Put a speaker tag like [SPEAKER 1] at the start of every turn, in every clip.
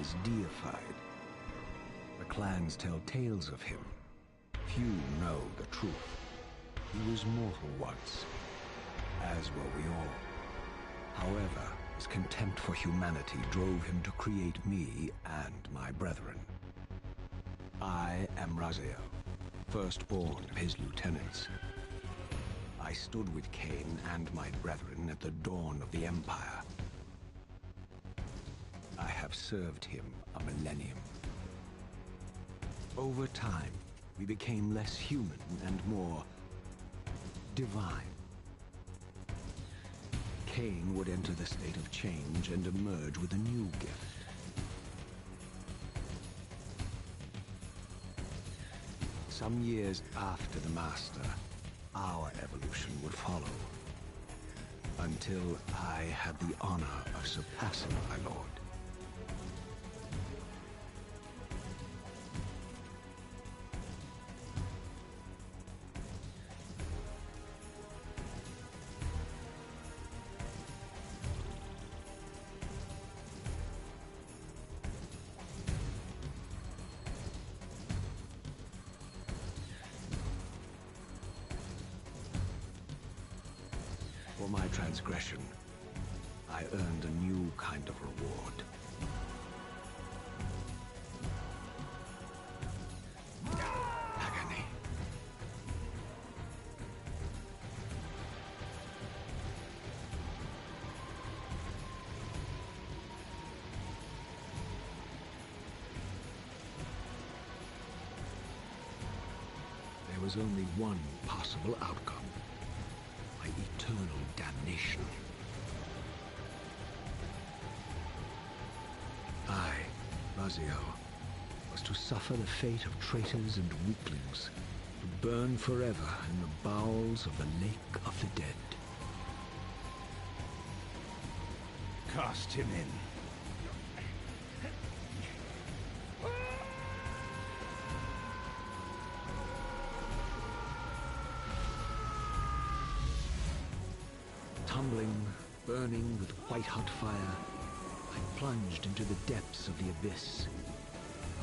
[SPEAKER 1] is deified. The clans tell tales of him. Few know the truth. He was mortal once, as were we all. However, his contempt for humanity drove him to create me and my brethren. I am Raziel, firstborn of his lieutenants. I stood with Cain and my brethren at the dawn of the Empire. I have served him a millennium. Over time, we became less human and more divine. Cain would enter the state of change and emerge with a new gift. Some years after the Master, our evolution would follow, until I had the honor of surpassing my lord. For my transgression, I earned a new kind of reward. Agony. There was only one possible outcome. Eternal damnation. I, Raziel, was to suffer the fate of traitors and weaklings, to burn forever in the bowels of the Lake of the Dead.
[SPEAKER 2] Cast him in.
[SPEAKER 1] Tumbling, burning with white-hot fire, I plunged into the depths of the abyss.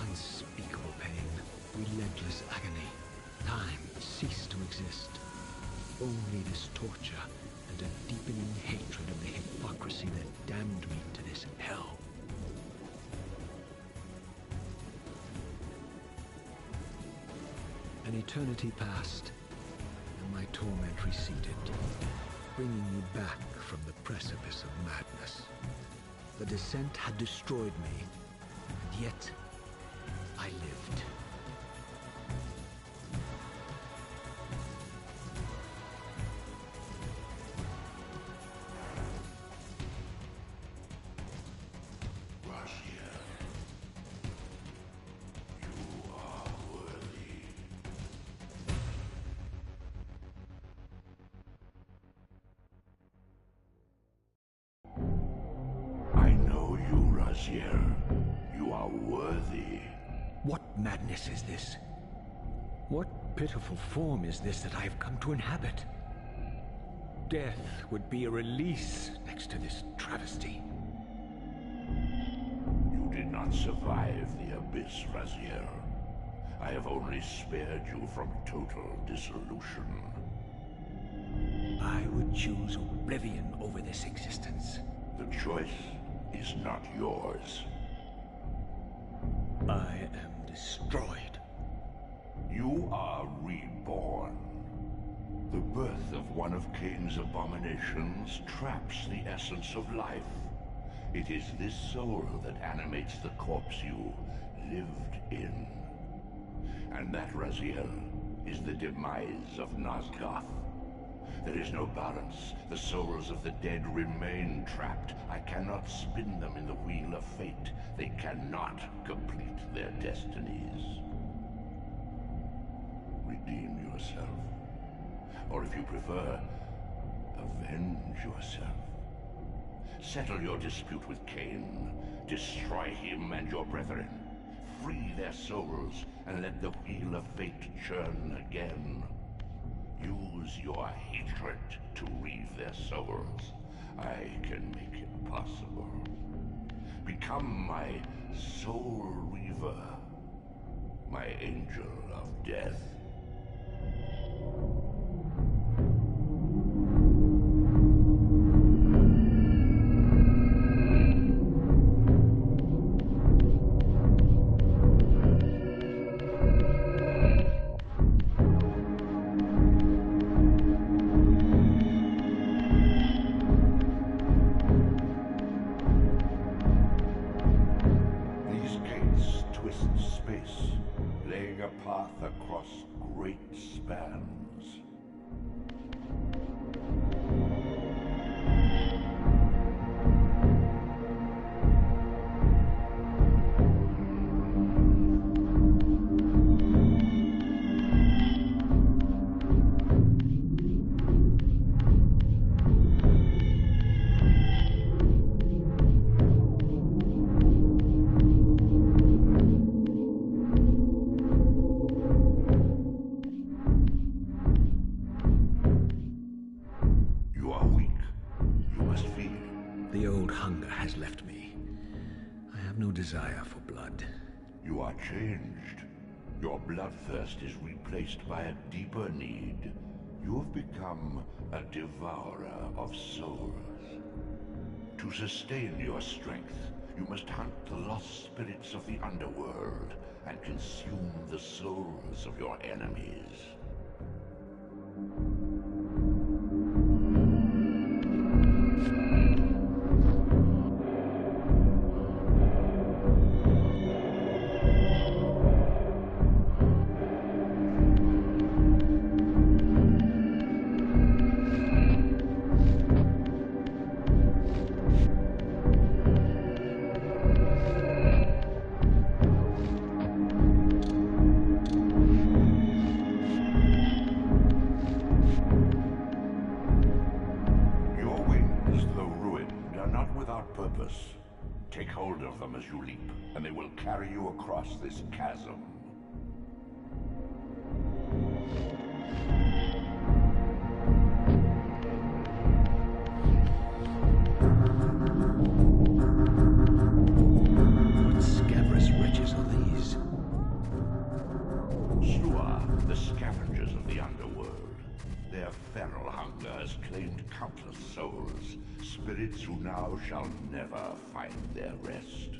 [SPEAKER 1] Unspeakable pain, relentless agony. Time ceased to exist. Only this torture and a deepening hatred of the hypocrisy that damned me to this hell. An eternity passed, and my torment receded, bringing me back from the precipice of madness. The descent had destroyed me, and yet I lived.
[SPEAKER 3] You are worthy.
[SPEAKER 1] What madness is this? What pitiful form is this that I have come to inhabit? Death would be a release next to this travesty.
[SPEAKER 3] You did not survive the abyss, Raziel. I have only spared you from total dissolution.
[SPEAKER 1] I would choose oblivion over this existence.
[SPEAKER 3] The choice is not yours.
[SPEAKER 1] I am destroyed.
[SPEAKER 3] You are reborn. The birth of one of Cain's abominations traps the essence of life. It is this soul that animates the corpse you lived in. And that, Raziel, is the demise of Nosgoth. There is no balance. The souls of the dead remain trapped. I cannot spin them in the wheel of fate. They cannot complete their destinies. Redeem yourself. Or if you prefer, avenge yourself. Settle your dispute with Cain. Destroy him and your brethren. Free their souls and let the wheel of fate churn again. Use your hatred to reave their souls. I can make it possible. Become my soul Reaver, my angel of death. Space, laying a path across great spans.
[SPEAKER 1] The old hunger has left me. I have no desire for blood.
[SPEAKER 3] You are changed. Your bloodthirst is replaced by a deeper need. You have become a devourer of souls. To sustain your strength, you must hunt the lost spirits of the underworld and consume the souls of your enemies. Purpose. Take hold of them as you leap, and they will carry you across this chasm.
[SPEAKER 1] What scabrous riches are these?
[SPEAKER 3] Slua, the scavengers of the underworld. Their feral hunger has claimed countless souls, spirits who now shall never find their rest.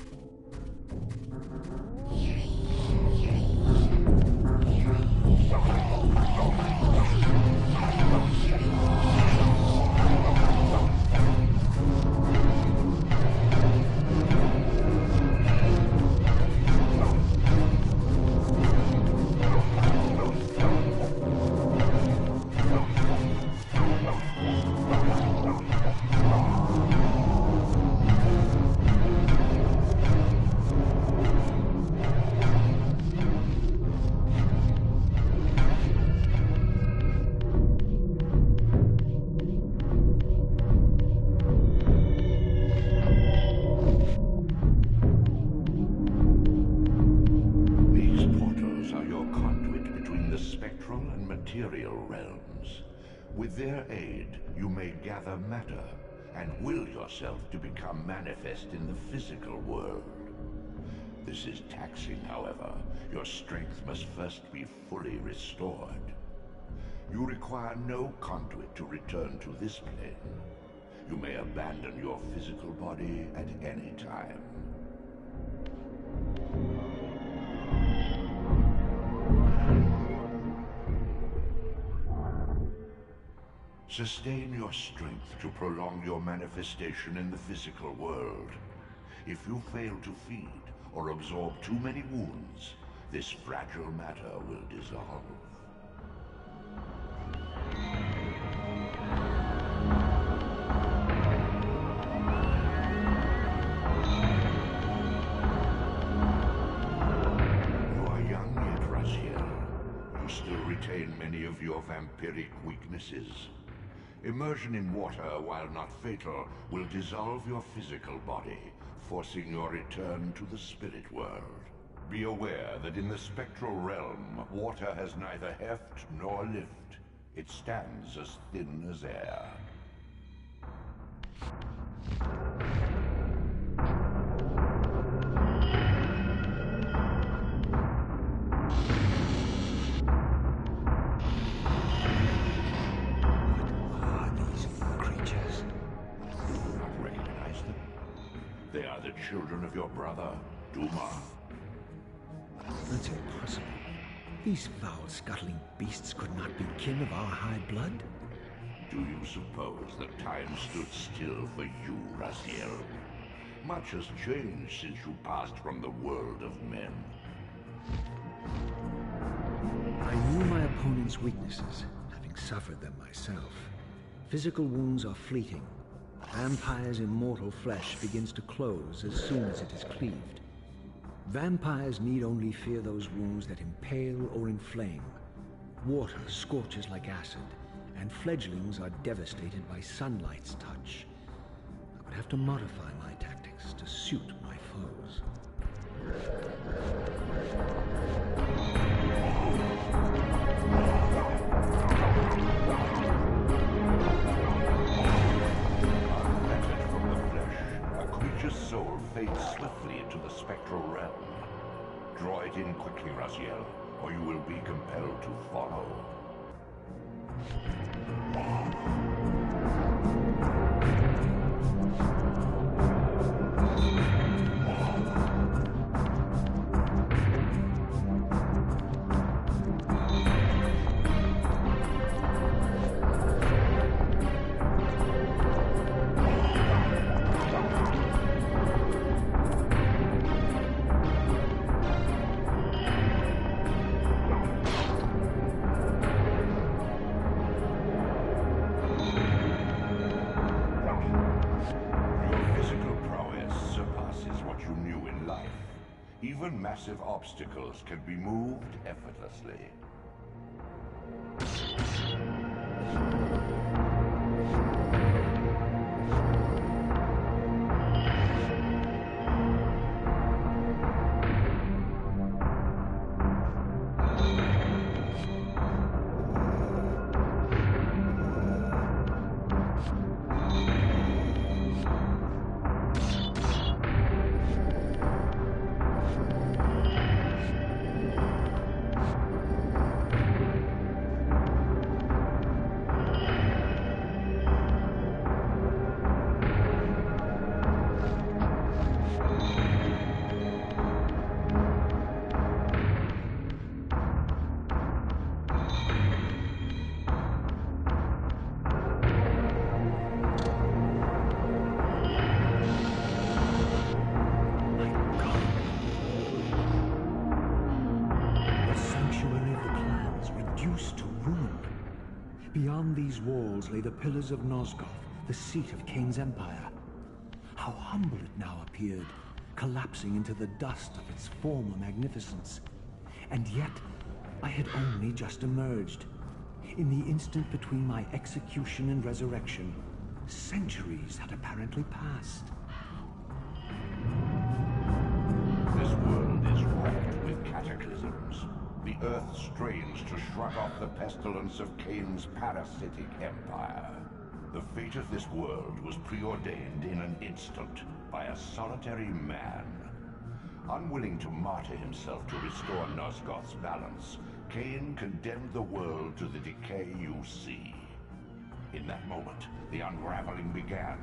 [SPEAKER 3] Material realms. With their aid, you may gather matter and will yourself to become manifest in the physical world. This is taxing, however. Your strength must first be fully restored. You require no conduit to return to this plane. You may abandon your physical body at any time. Sustain your strength to prolong your manifestation in the physical world. If you fail to feed or absorb too many wounds, this fragile matter will dissolve. You are young yet, Raziel. You still retain many of your vampiric weaknesses. Immersion in water, while not fatal, will dissolve your physical body, forcing your return to the spirit world. Be aware that in the spectral realm, water has neither heft nor lift. It stands as thin as air. children of your brother, Duma.
[SPEAKER 1] That's impossible. These foul, scuttling beasts could not be kin of our high blood.
[SPEAKER 3] Do you suppose that time stood still for you, Raziel? Much has changed since you passed from the world of men.
[SPEAKER 1] I knew my opponent's weaknesses, having suffered them myself. Physical wounds are fleeting. Vampire's immortal flesh begins to close as soon as it is cleaved. Vampires need only fear those wounds that impale or inflame. Water scorches like acid, and fledglings are devastated by sunlight's touch. I would have to modify my tactics to suit my foes.
[SPEAKER 3] Unfettered from the flesh, a creature's soul fades swiftly into the spectral realm. Draw it in quickly, Raziel, or you will be compelled to follow. Even massive obstacles can be moved effortlessly.
[SPEAKER 1] Beyond these walls lay the pillars of Nosgoth, the seat of Kain's empire. How humble it now appeared, collapsing into the dust of its former magnificence. And yet, I had only just emerged. In the instant between my execution and resurrection, centuries had apparently passed.
[SPEAKER 3] This world is wrought with cataclysms. The earth strains to shrug off the pestilence of Kain's parasitic empire. The fate of this world was preordained in an instant by a solitary man. Unwilling to martyr himself to restore Nosgoth's balance, Kain condemned the world to the decay you see. In that moment, the unraveling began.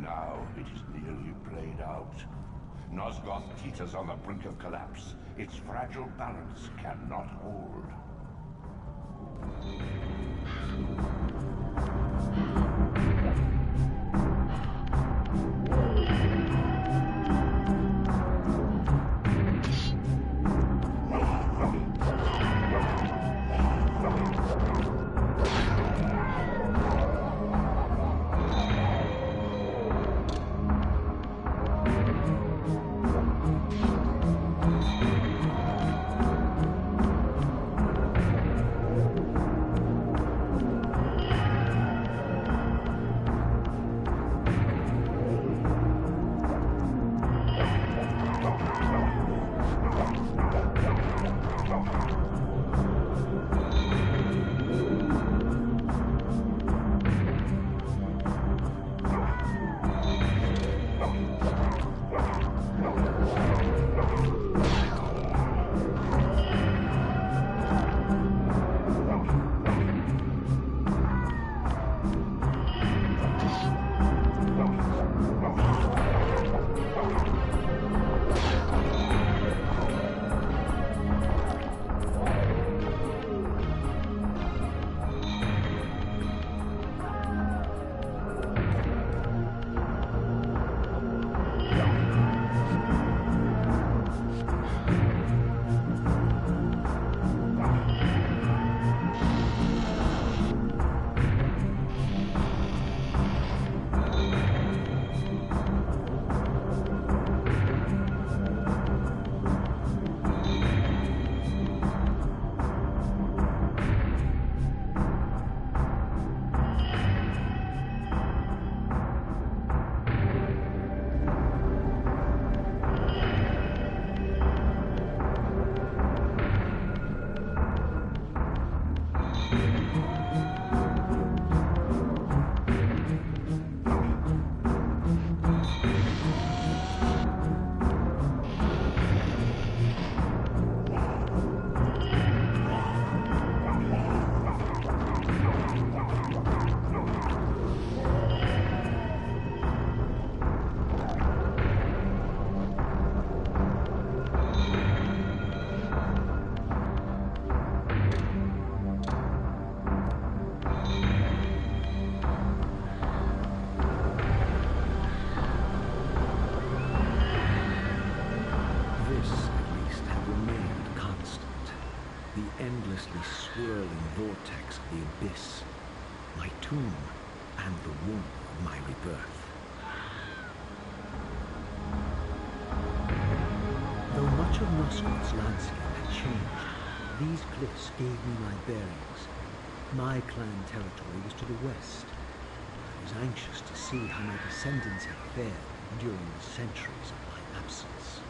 [SPEAKER 3] Now it is nearly played out. Nosgoth teeters on the brink of collapse. Its fragile balance cannot hold.
[SPEAKER 1] vortex of the abyss, my tomb, and the womb of my rebirth. Though much of Nosgoth's landscape had changed, these cliffs gave me my bearings. My clan territory was to the west. I was anxious to see how my descendants had fared during the centuries of my absence.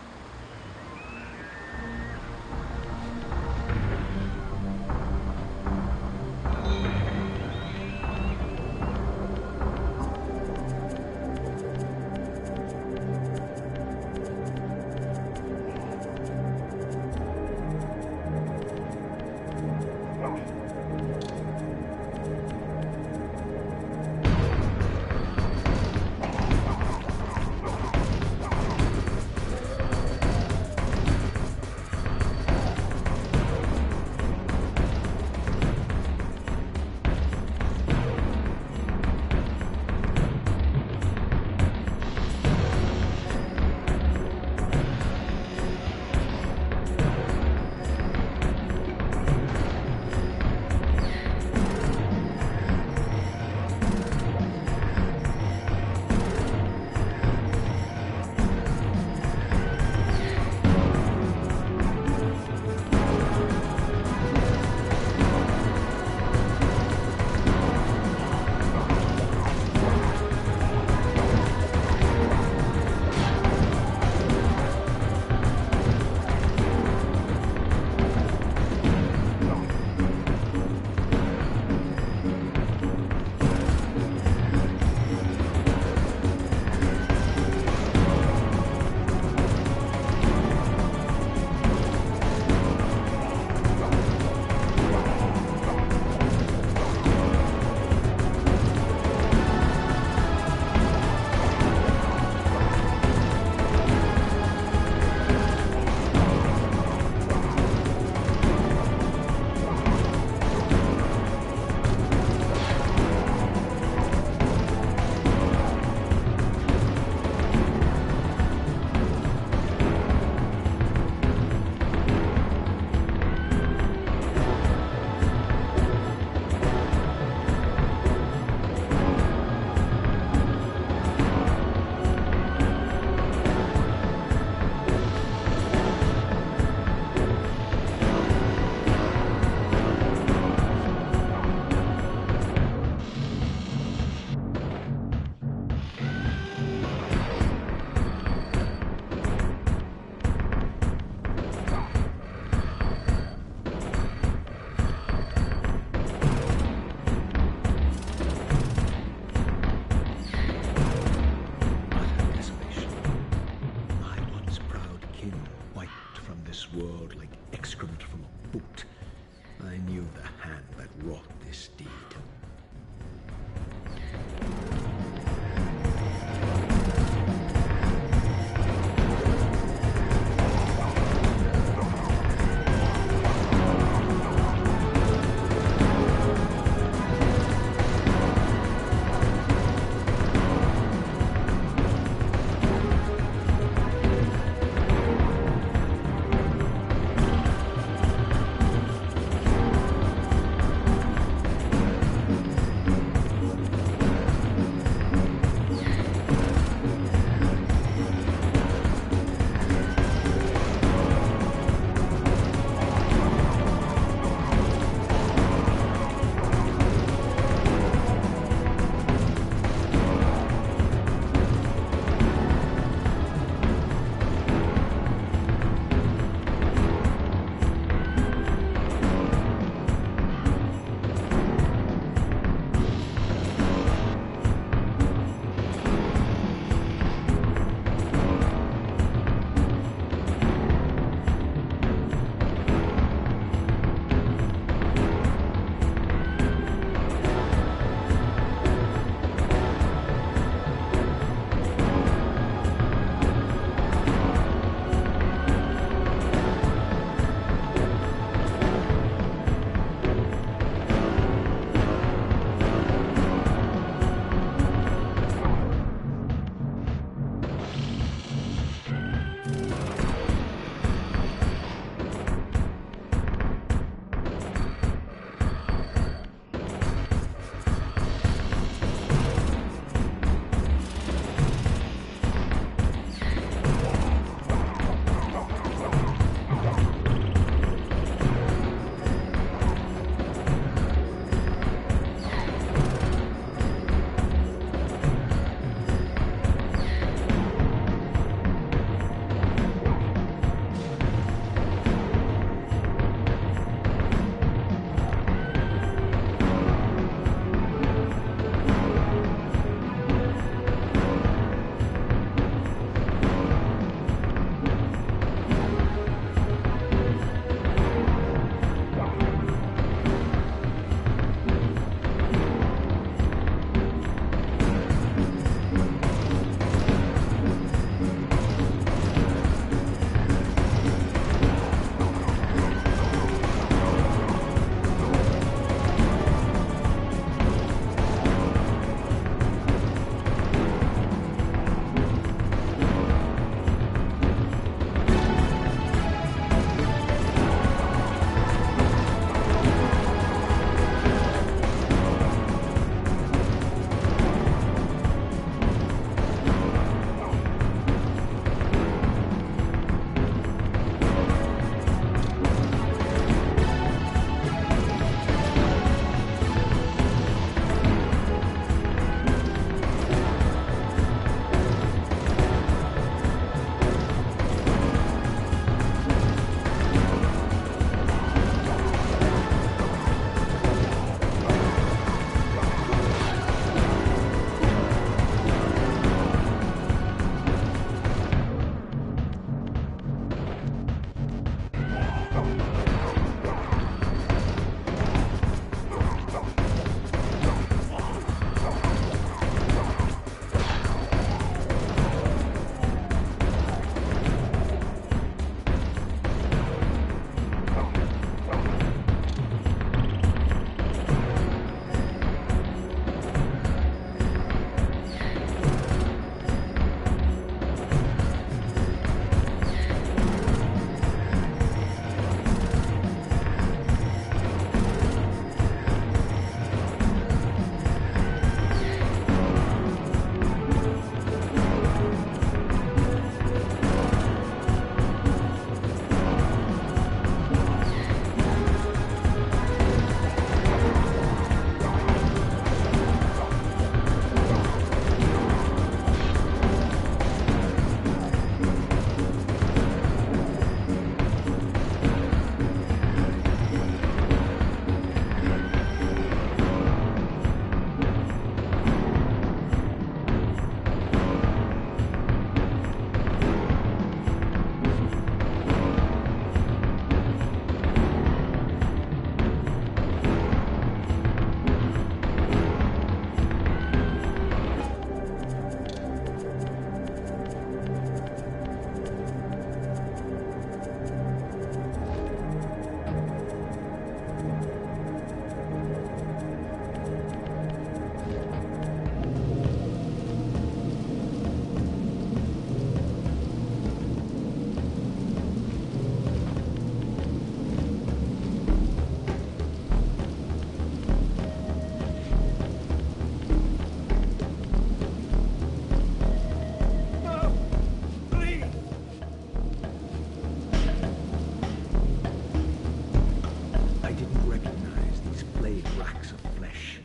[SPEAKER 1] racks of flesh.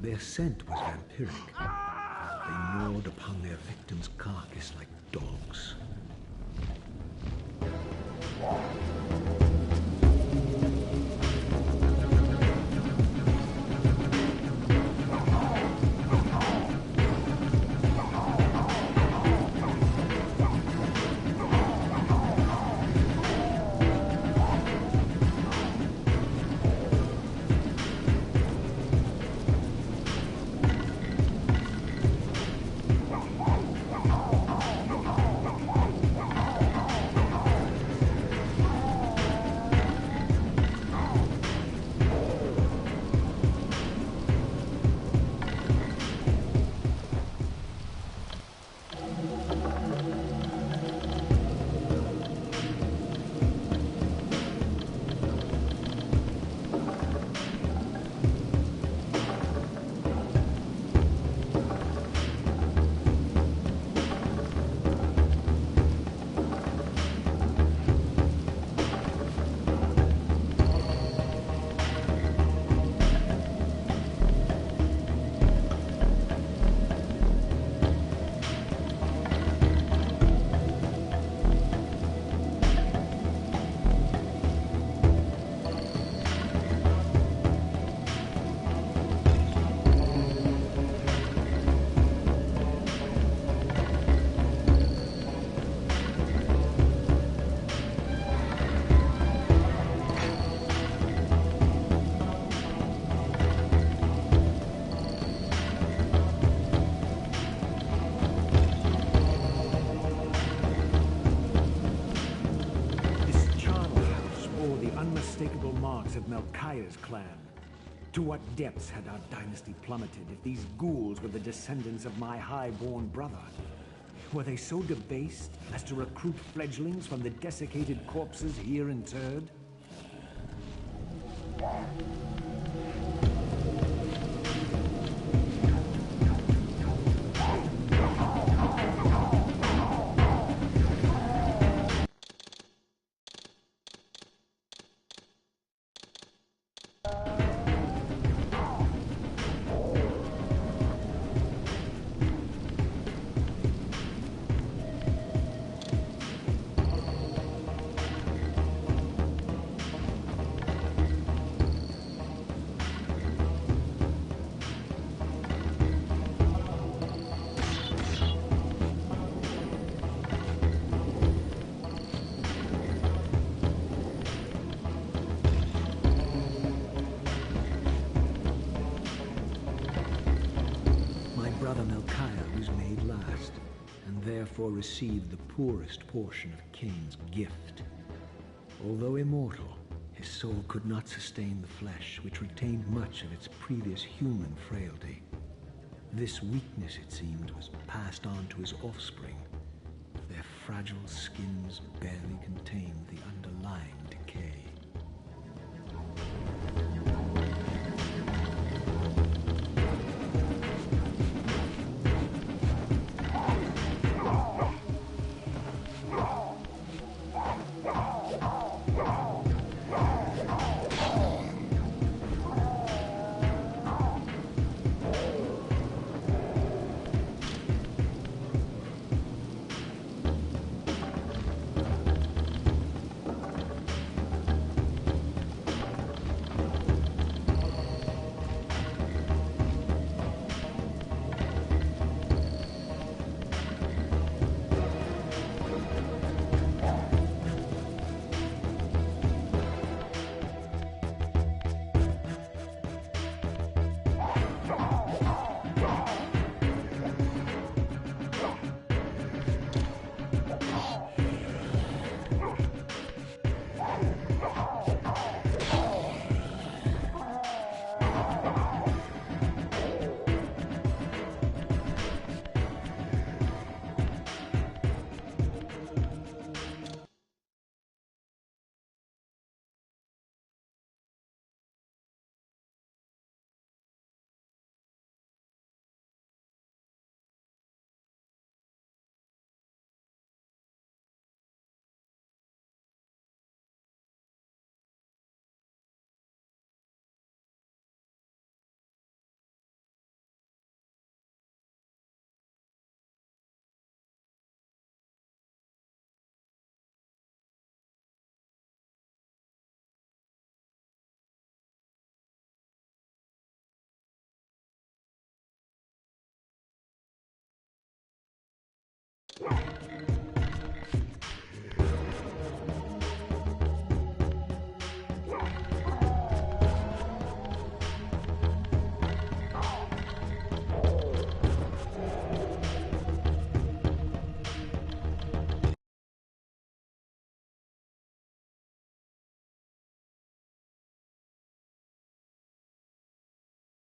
[SPEAKER 1] Their scent was vampiric. They gnawed upon their victim's carcass like dogs. Of Melchiah's clan. To what depths had our dynasty plummeted if these ghouls were the descendants of my high-born brother? Were they so debased as to recruit fledglings from the desiccated corpses here interred? Therefore received the poorest portion of Cain's gift. Although immortal, his soul could not sustain the flesh, which retained much of its previous human frailty. This weakness, it seemed, was passed on to his offspring. Their fragile skins barely contained the underlying decay.